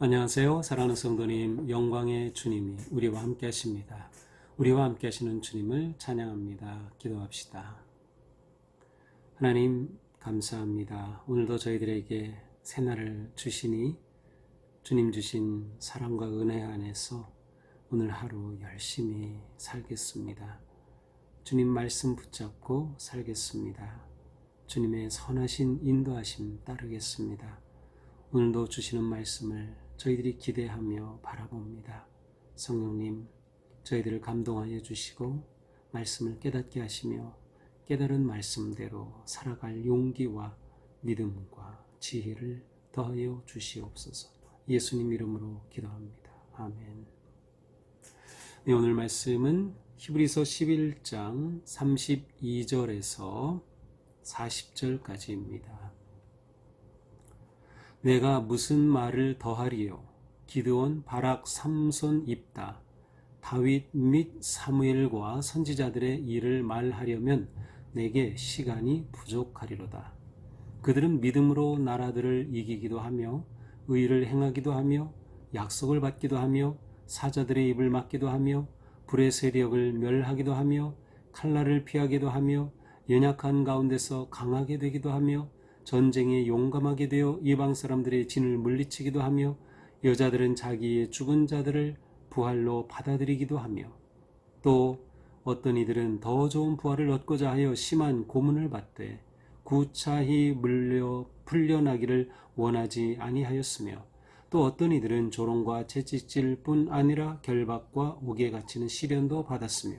안녕하세요. 사랑하는 성도님, 영광의 주님이 우리와 함께 하십니다. 우리와 함께 하시는 주님을 찬양합니다. 기도합시다. 하나님 감사합니다. 오늘도 저희들에게 새날을 주시니 주님 주신 사랑과 은혜 안에서 오늘 하루 열심히 살겠습니다. 주님 말씀 붙잡고 살겠습니다. 주님의 선하신 인도하심 따르겠습니다. 오늘도 주시는 말씀을 저희들이 기대하며 바라봅니다. 성령님, 저희들을 감동하여 주시고 말씀을 깨닫게 하시며 깨달은 말씀대로 살아갈 용기와 믿음과 지혜를 더하여 주시옵소서. 예수님 이름으로 기도합니다. 아멘. 네, 오늘 말씀은 히브리서 11장 32절에서 40절까지입니다. 내가 무슨 말을 더하리요? 기드온, 바락, 삼손, 입다, 다윗 및 사무엘과 선지자들의 일을 말하려면 내게 시간이 부족하리로다. 그들은 믿음으로 나라들을 이기기도 하며 의를 행하기도 하며 약속을 받기도 하며 사자들의 입을 막기도 하며 불의 세력을 멸하기도 하며 칼날을 피하기도 하며 연약한 가운데서 강하게 되기도 하며 전쟁에 용감하게 되어 이방 사람들의 진을 물리치기도 하며 여자들은 자기의 죽은 자들을 부활로 받아들이기도 하며 또 어떤 이들은 더 좋은 부활을 얻고자 하여 심한 고문을 받되 구차히 풀려나기를 원하지 아니하였으며 또 어떤 이들은 조롱과 채찍질 뿐 아니라 결박과 옥에 갇히는 시련도 받았으며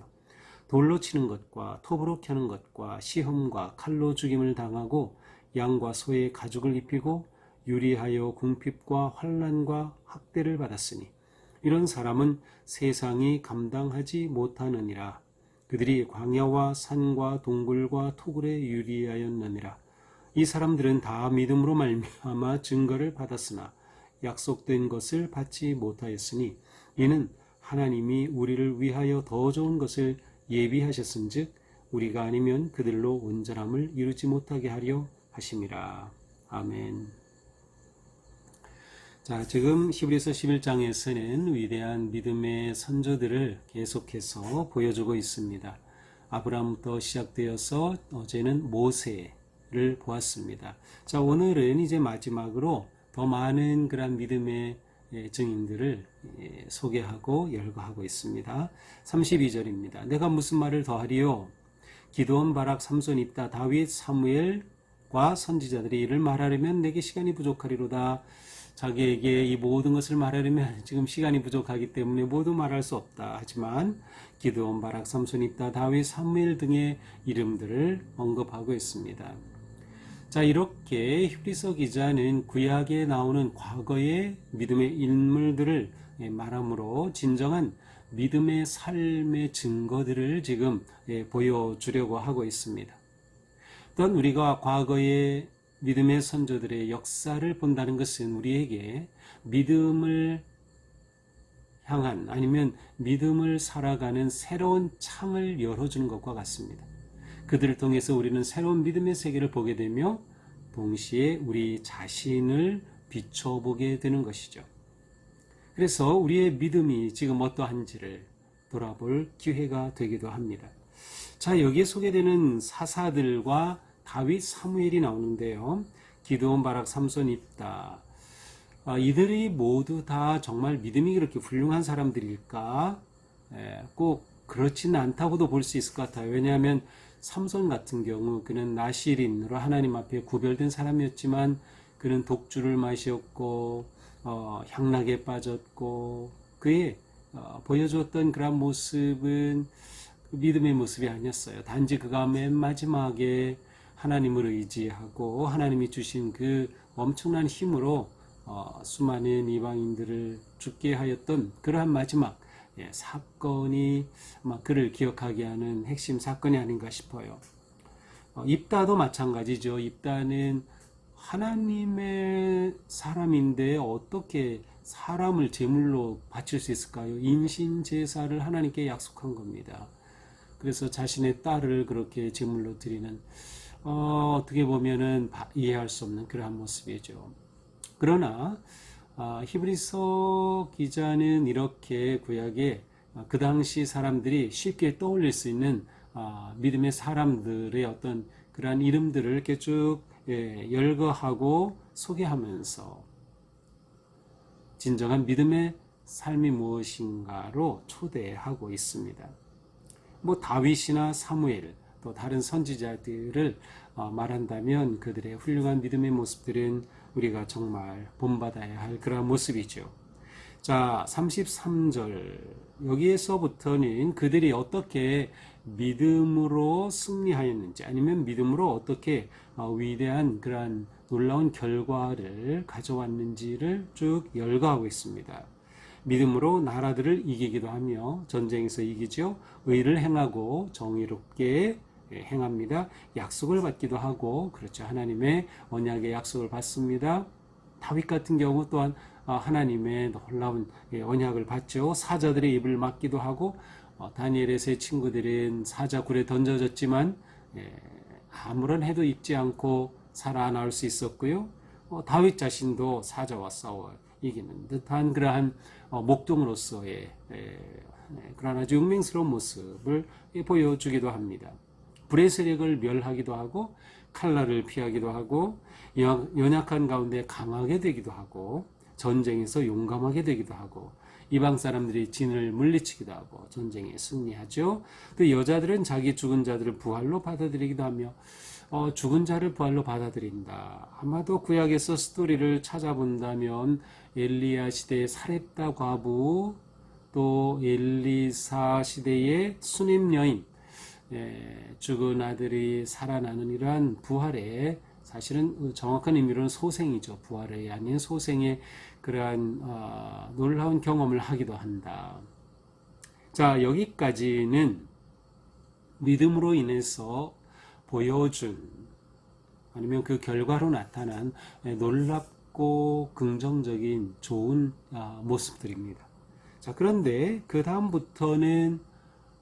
돌로 치는 것과 톱으로 켜는 것과 시험과 칼로 죽임을 당하고 양과 소의 가죽을 입히고 유리하여 궁핍과 환난과 학대를 받았으니 이런 사람은 세상이 감당하지 못하느니라. 그들이 광야와 산과 동굴과 토굴에 유리하였느니라. 이 사람들은 다 믿음으로 말미암아 증거를 받았으나 약속된 것을 받지 못하였으니 이는 하나님이 우리를 위하여 더 좋은 것을 예비하셨은즉 우리가 아니면 그들로 온전함을 이루지 못하게 하려 하심이라. 아멘. 자, 지금 히브리서 11장에서는 위대한 믿음의 선조들을 계속해서 보여주고 있습니다. 아브라함부터 시작되어서 어제는 모세를 보았습니다. 자, 오늘은 이제 마지막으로 더 많은 그런 믿음의 증인들을 소개하고 열거하고 있습니다. 32절입니다. 내가 무슨 말을 더하리요? 기드온, 바락, 삼손, 입다, 다윗, 사무엘과 선지자들이 이를 말하려면 내게 시간이 부족하리로다. 자기에게 이 모든 것을 말하려면 지금 시간이 부족하기 때문에 모두 말할 수 없다. 하지만 기드온, 바락, 삼손, 입다, 다윗, 사무엘 등의 이름들을 언급하고 있습니다. 자, 이렇게 히브리서 기자는 구약에 나오는 과거의 믿음의 인물들을 말함으로 진정한 믿음의 삶의 증거들을 지금 보여주려고 하고 있습니다. 또한 우리가 과거의 믿음의 선조들의 역사를 본다는 것은 우리에게 믿음을 향한 아니면 믿음을 살아가는 새로운 창을 열어주는 것과 같습니다. 그들을 통해서 우리는 새로운 믿음의 세계를 보게 되며 동시에 우리 자신을 비춰보게 되는 것이죠. 그래서 우리의 믿음이 지금 어떠한지를 돌아볼 기회가 되기도 합니다. 자, 여기에 소개되는 사사들과 다윗, 사무엘이 나오는데요. 기드온, 바락, 삼손, 입다. 이들이 모두 다 정말 믿음이 그렇게 훌륭한 사람들일까? 꼭 그렇지는 않다고도 볼 수 있을 것 같아요. 왜냐하면 삼손 같은 경우 그는 나실인으로 하나님 앞에 구별된 사람이었지만 그는 독주를 마셨고 향락에 빠졌고 그의 보여주었던 그런 모습은 믿음의 모습이 아니었어요. 단지 그가 맨 마지막에 하나님을 의지하고 하나님이 주신 그 엄청난 힘으로 수많은 이방인들을 죽게 하였던 그러한 마지막 사건이 아마 그를 기억하게 하는 핵심 사건이 아닌가 싶어요. 입다도 마찬가지죠. 입다는 하나님의 사람인데 어떻게 사람을 제물로 바칠 수 있을까요? 인신 제사를 하나님께 약속한 겁니다. 그래서 자신의 딸을 그렇게 제물로 드리는 어떻게 보면은 이해할 수 없는 그러한 모습이죠. 그러나 히브리서 기자는 이렇게 구약에 그 당시 사람들이 쉽게 떠올릴 수 있는 믿음의 사람들의 어떤 그러한 이름들을 이렇게 쭉 열거하고 소개하면서 진정한 믿음의 삶이 무엇인가로 초대하고 있습니다. 뭐 다윗이나 사무엘 또 다른 선지자들을 말한다면 그들의 훌륭한 믿음의 모습들은 우리가 정말 본받아야 할 그런 모습이죠. 자, 33절 여기에서부터는 그들이 어떻게 믿음으로 승리하였는지 아니면 믿음으로 어떻게 위대한 그러한 놀라운 결과를 가져왔는지를 쭉 열거하고 있습니다. 믿음으로 나라들을 이기기도 하며 전쟁에서 이기죠. 의를 행하고 정의롭게 행합니다. 약속을 받기도 하고 그렇죠. 하나님의 언약의 약속을 받습니다. 다윗 같은 경우 또한 하나님의 놀라운 언약을 받죠. 사자들의 입을 막기도 하고 다니엘의 세 친구들은 사자 굴에 던져졌지만 아무런 해도 입지 않고 살아나올 수 있었고요. 다윗 자신도 사자와 싸워 이기는 듯한 그러한 목동으로서의 그러한 아주 용맹스러운 모습을 보여주기도 합니다. 불의 세력을 멸하기도 하고 칼날을 피하기도 하고 연약한 가운데 강하게 되기도 하고 전쟁에서 용감하게 되기도 하고 이방 사람들이 진을 물리치기도 하고 전쟁에 승리하죠. 또 여자들은 자기 죽은 자들을 부활로 받아들이기도 하며 죽은 자를 부활로 받아들인다. 아마도 구약에서 스토리를 찾아본다면 엘리야 시대의 사렙다 과부 또 엘리사 시대의 수님 여인 죽은 아들이 살아나는 이러한 부활의 사실은 정확한 의미로는 소생이죠. 부활이 아닌 소생의 그러한 놀라운 경험을 하기도 한다. 자, 여기까지는 믿음으로 인해서 보여준 아니면 그 결과로 나타난 놀랍고 긍정적인 좋은 모습들입니다. 자, 그런데 그 다음부터는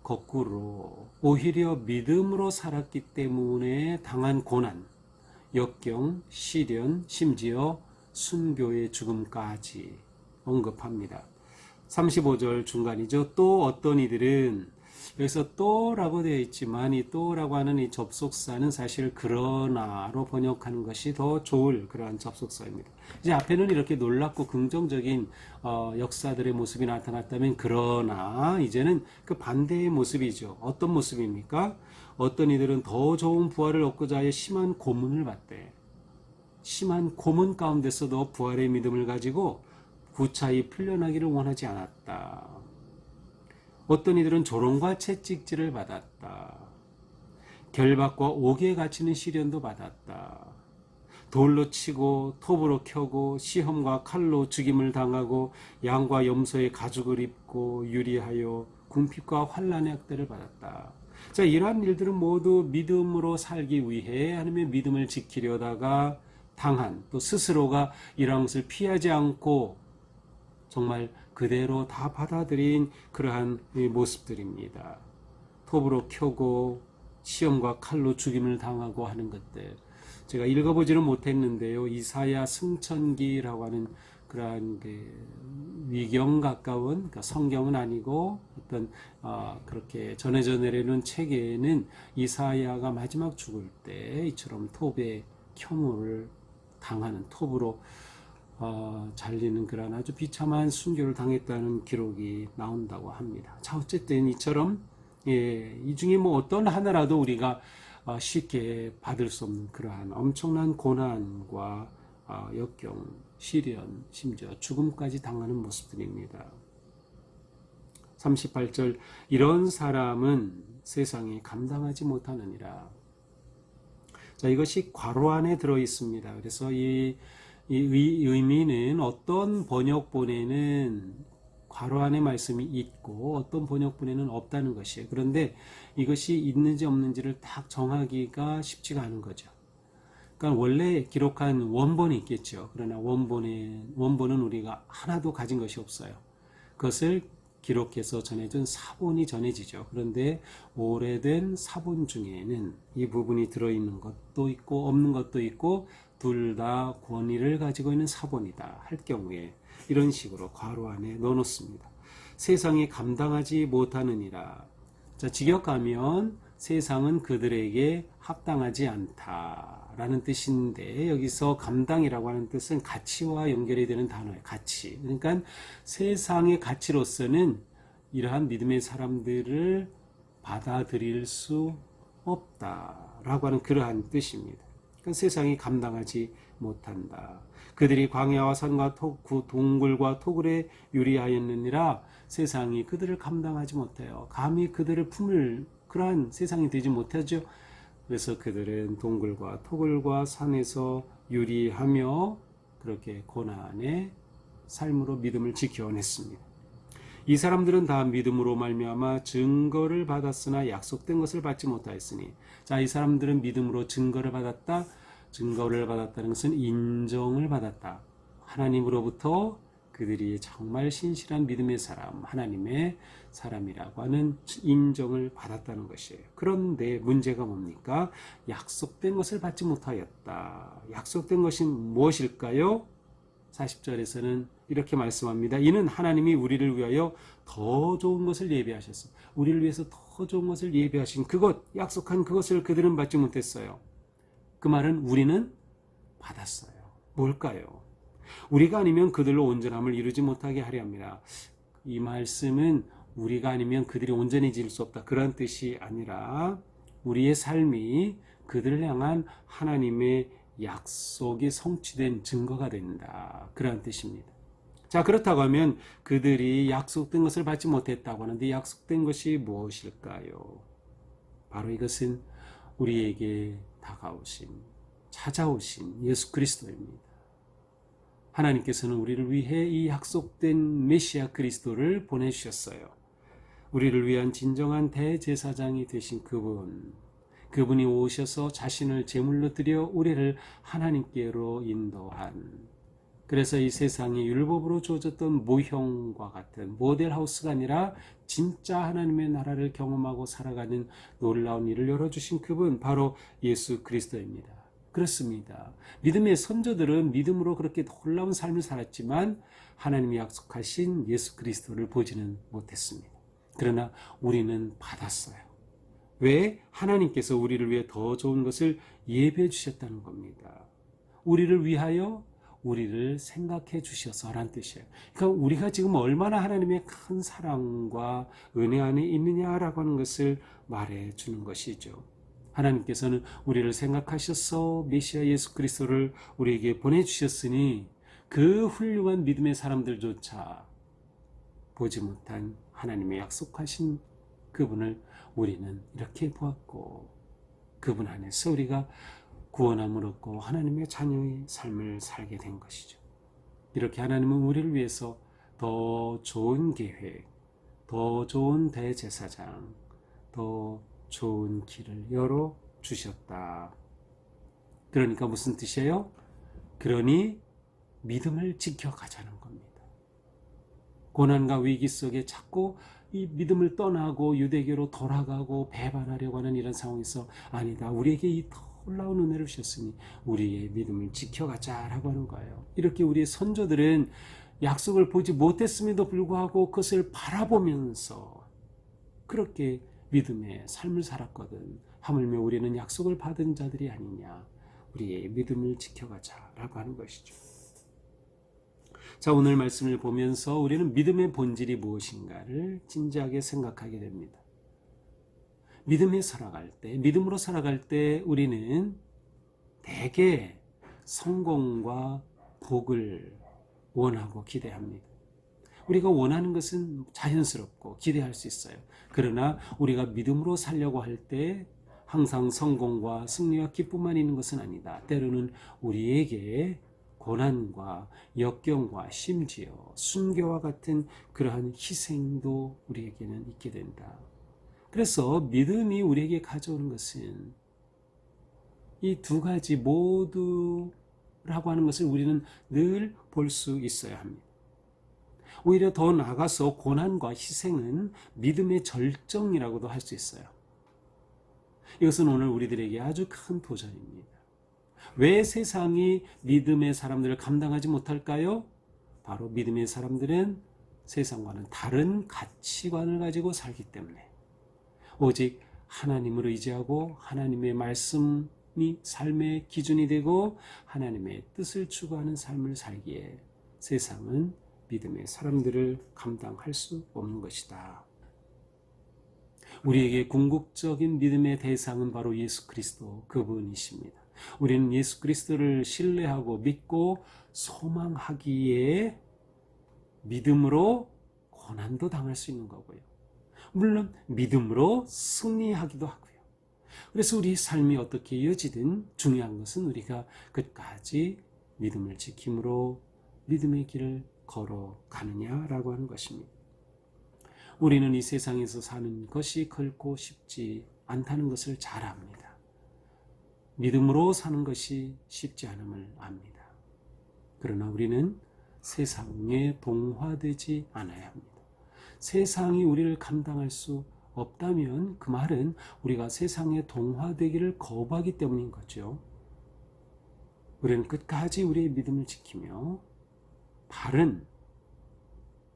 거꾸로 오히려 믿음으로 살았기 때문에 당한 고난, 역경, 시련, 심지어 순교의 죽음까지 언급합니다. 35절 중간이죠. 또 어떤 이들은 여기서 또라고 되어 있지만 이 또라고 하는 이 접속사는 사실 그러나로 번역하는 것이 더 좋을 그러한 접속사입니다. 이제 앞에는 이렇게 놀랍고 긍정적인 역사들의 모습이 나타났다면 그러나 이제는 그 반대의 모습이죠. 어떤 모습입니까? 어떤 이들은 더 좋은 부활을 얻고자 하여 심한 고문을 받되 심한 고문 가운데서도 부활의 믿음을 가지고 구차히 풀려나기를 원하지 않았다. 어떤 이들은 조롱과 채찍질을 받았다. 결박과 옥에 갇히는 시련도 받았다. 돌로 치고 톱으로 켜고 시험과 칼로 죽임을 당하고 양과 염소의 가죽을 입고 유리하여 궁핍과 환난의 학대를 받았다. 자, 이러한 일들은 모두 믿음으로 살기 위해 하나님의 믿음을 지키려다가 당한 또 스스로가 이러한 것을 피하지 않고 정말 그대로 다 받아들인 그러한 모습들입니다. 톱으로 켜고 시험과 칼로 죽임을 당하고 하는 것들. 제가 읽어보지는 못했는데요. 이사야 승천기라고 하는 그러한 위경 가까운 그러니까 성경은 아니고 어떤 그렇게 전해져 내려오는 책에는 이사야가 마지막 죽을 때 이처럼 톱에 혐오를 당하는 톱으로 잘리는 그런 아주 비참한 순교를 당했다는 기록이 나온다고 합니다. 자, 어쨌든 이처럼 이 중에 뭐 어떤 하나라도 우리가 쉽게 받을 수 없는 그러한 엄청난 고난과 역경, 시련, 심지어 죽음까지 당하는 모습들입니다. 38절 이런 사람은 세상에 감당하지 못하느니라. 자, 이것이 괄호 안에 들어 있습니다. 그래서 이 의미는 어떤 번역본에는 괄호 안에 말씀이 있고 어떤 번역본에는 없다는 것이에요. 그런데 이것이 있는지 없는지를 딱 정하기가 쉽지가 않은 거죠. 그러니까 원래 기록한 원본이 있겠죠. 그러나 원본은 우리가 하나도 가진 것이 없어요. 그것을 기록해서 전해준 사본이 전해지죠. 그런데 오래된 사본 중에는 이 부분이 들어있는 것도 있고 없는 것도 있고 둘 다 권위를 가지고 있는 사본이다 할 경우에 이런 식으로 괄호 안에 넣어놓습니다. 세상이 감당하지 못하느니라. 자, 직역하면 세상은 그들에게 합당하지 않다라는 뜻인데 여기서 감당이라고 하는 뜻은 가치와 연결이 되는 단어예요. 가치. 그러니까 세상의 가치로서는 이러한 믿음의 사람들을 받아들일 수 없다라고 하는 그러한 뜻입니다. 그러니까 세상이 감당하지 못한다. 그들이 광야와 산과 동굴과 토굴에 유리하였느니라. 세상이 그들을 감당하지 못해요. 감히 그들을 품을 그러한 세상이 되지 못하죠. 그래서 그들은 동굴과 토굴과 산에서 유리하며 그렇게 고난의 삶으로 믿음을 지켜냈습니다. 이 사람들은 다 믿음으로 말미암아 증거를 받았으나 약속된 것을 받지 못하였으니, 자, 이 사람들은 믿음으로 증거를 받았다. 증거를 받았다는 것은 인정을 받았다. 하나님으로부터 그들이 정말 신실한 믿음의 사람, 하나님의 사람이라고 하는 인정을 받았다는 것이에요. 그런데 문제가 뭡니까? 약속된 것을 받지 못하였다. 약속된 것이 무엇일까요? 40절에서는 이렇게 말씀합니다. 이는 하나님이 우리를 위하여 더 좋은 것을 예비하셨어. 우리를 위해서 더 좋은 것을 예비하신 그것, 약속한 그것을 그들은 받지 못했어요. 그 말은 우리는 받았어요. 뭘까요? 우리가 아니면 그들로 온전함을 이루지 못하게 하려 합니다. 이 말씀은 우리가 아니면 그들이 온전해질 수 없다, 그런 뜻이 아니라 우리의 삶이 그들을 향한 하나님의 약속이 성취된 증거가 된다, 그런 뜻입니다. 자, 그렇다고 하면 그들이 약속된 것을 받지 못했다고 하는데 약속된 것이 무엇일까요? 바로 이것은 우리에게 다가오신, 찾아오신 예수 그리스도입니다. 하나님께서는 우리를 위해 이 약속된 메시아 그리스도를 보내주셨어요. 우리를 위한 진정한 대제사장이 되신 그분이 오셔서 자신을 제물로 드려 우리를 하나님께로 인도한, 그래서 이 세상이 율법으로 주어졌던 모형과 같은 모델하우스가 아니라 진짜 하나님의 나라를 경험하고 살아가는 놀라운 일을 열어주신 그분, 바로 예수 그리스도입니다. 그렇습니다. 믿음의 선조들은 믿음으로 그렇게 놀라운 삶을 살았지만 하나님이 약속하신 예수 그리스도를 보지는 못했습니다. 그러나 우리는 받았어요. 왜? 하나님께서 우리를 위해 더 좋은 것을 예배해 주셨다는 겁니다. 우리를 위하여 우리를 생각해 주셔서라는 뜻이에요. 그러니까 우리가 지금 얼마나 하나님의 큰 사랑과 은혜 안에 있느냐라고 하는 것을 말해 주는 것이죠. 하나님께서는 우리를 생각하셔서 메시아 예수 그리스도를 우리에게 보내주셨으니 그 훌륭한 믿음의 사람들조차 보지 못한 하나님의 약속하신 그분을 우리는 이렇게 보았고, 그분 안에서 우리가 구원함을 얻고 하나님의 자녀의 삶을 살게 된 것이죠. 이렇게 하나님은 우리를 위해서 더 좋은 계획, 더 좋은 대제사장, 더 좋은 길을 열어주셨다. 그러니까 무슨 뜻이에요? 그러니 믿음을 지켜가자는 겁니다. 고난과 위기 속에 자꾸 이 믿음을 떠나고 유대교로 돌아가고 배반하려고 하는 이런 상황에서 아니다, 우리에게 이 놀라운 은혜를 주셨으니 우리의 믿음을 지켜가자라고 하는 거예요. 이렇게 우리의 선조들은 약속을 보지 못했음에도 불구하고 그것을 바라보면서 그렇게 믿음의 삶을 살았거든. 하물며 우리는 약속을 받은 자들이 아니냐, 우리의 믿음을 지켜가자라고 하는 것이죠. 자, 오늘 말씀을 보면서 우리는 믿음의 본질이 무엇인가를 진지하게 생각하게 됩니다. 믿음으로 살아갈 때 우리는 대개 성공과 복을 원하고 기대합니다. 우리가 원하는 것은 자연스럽고 기대할 수 있어요. 그러나 우리가 믿음으로 살려고 할 때 항상 성공과 승리와 기쁨만 있는 것은 아니다. 때로는 우리에게 고난과 역경과 심지어 순교와 같은 그러한 희생도 우리에게는 있게 된다. 그래서 믿음이 우리에게 가져오는 것은 이 두 가지 모두라고 하는 것을 우리는 늘 볼 수 있어야 합니다. 오히려 더 나아가서 고난과 희생은 믿음의 절정이라고도 할 수 있어요. 이것은 오늘 우리들에게 아주 큰 도전입니다. 왜 세상이 믿음의 사람들을 감당하지 못할까요? 바로 믿음의 사람들은 세상과는 다른 가치관을 가지고 살기 때문에, 오직 하나님을 의지하고 하나님의 말씀이 삶의 기준이 되고 하나님의 뜻을 추구하는 삶을 살기에 세상은 믿음의 사람들을 감당할 수 없는 것이다. 우리에게 궁극적인 믿음의 대상은 바로 예수 그리스도 그분이십니다. 우리는 예수 그리스도를 신뢰하고 믿고 소망하기에 믿음으로 고난도 당할 수 있는 거고요. 물론 믿음으로 승리하기도 하고요. 그래서 우리 삶이 어떻게 이어지든 중요한 것은 우리가 끝까지 믿음을 지킴으로 믿음의 길을 걸어가느냐라고 하는 것입니다. 우리는 이 세상에서 사는 것이 결코 쉽지 않다는 것을 잘 압니다. 믿음으로 사는 것이 쉽지 않음을 압니다. 그러나 우리는 세상에 동화되지 않아야 합니다. 세상이 우리를 감당할 수 없다면 그 말은 우리가 세상에 동화되기를 거부하기 때문인 거죠. 우리는 끝까지 우리의 믿음을 지키며 바른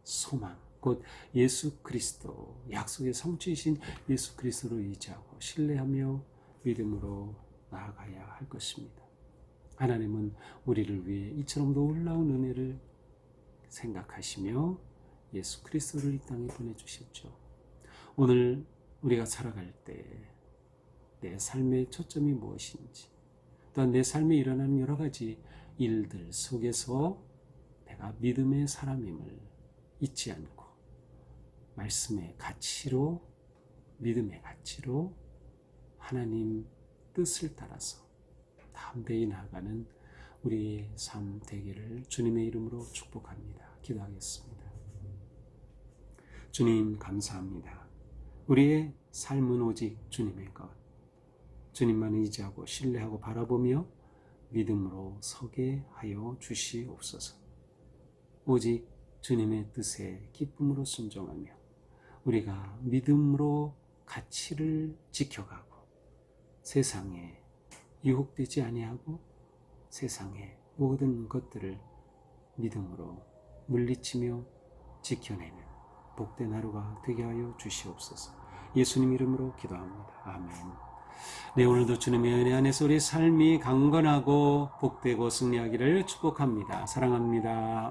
소망, 곧 예수 그리스도, 약속의 성취이신 예수 그리스도를 의지하고 신뢰하며 믿음으로 나아가야 할 것입니다. 하나님은 우리를 위해 이처럼 놀라운 은혜를 생각하시며 예수 그리스도를 이 땅에 보내주셨죠. 오늘 우리가 살아갈 때 내 삶의 초점이 무엇인지, 또한 내 삶에 일어나는 여러 가지 일들 속에서 내가 믿음의 사람임을 잊지 않고 말씀의 가치로, 믿음의 가치로 하나님 뜻을 따라서 담대히 나아가는 우리의 삶 되기를 주님의 이름으로 축복합니다. 기도하겠습니다. 주님 감사합니다. 우리의 삶은 오직 주님의 것, 주님만 의지하고 신뢰하고 바라보며 믿음으로 서게 하여 주시옵소서. 오직 주님의 뜻에 기쁨으로 순종하며 우리가 믿음으로 가치를 지켜가고 세상에 유혹되지 아니하고 세상의 모든 것들을 믿음으로 물리치며 지켜내는 복된 하루가 되게 하여 주시옵소서. 예수님 이름으로 기도합니다. 아멘. 네, 오늘도 주님의 은혜 안에서 우리 삶이 강건하고 복되고 승리하기를 축복합니다. 사랑합니다.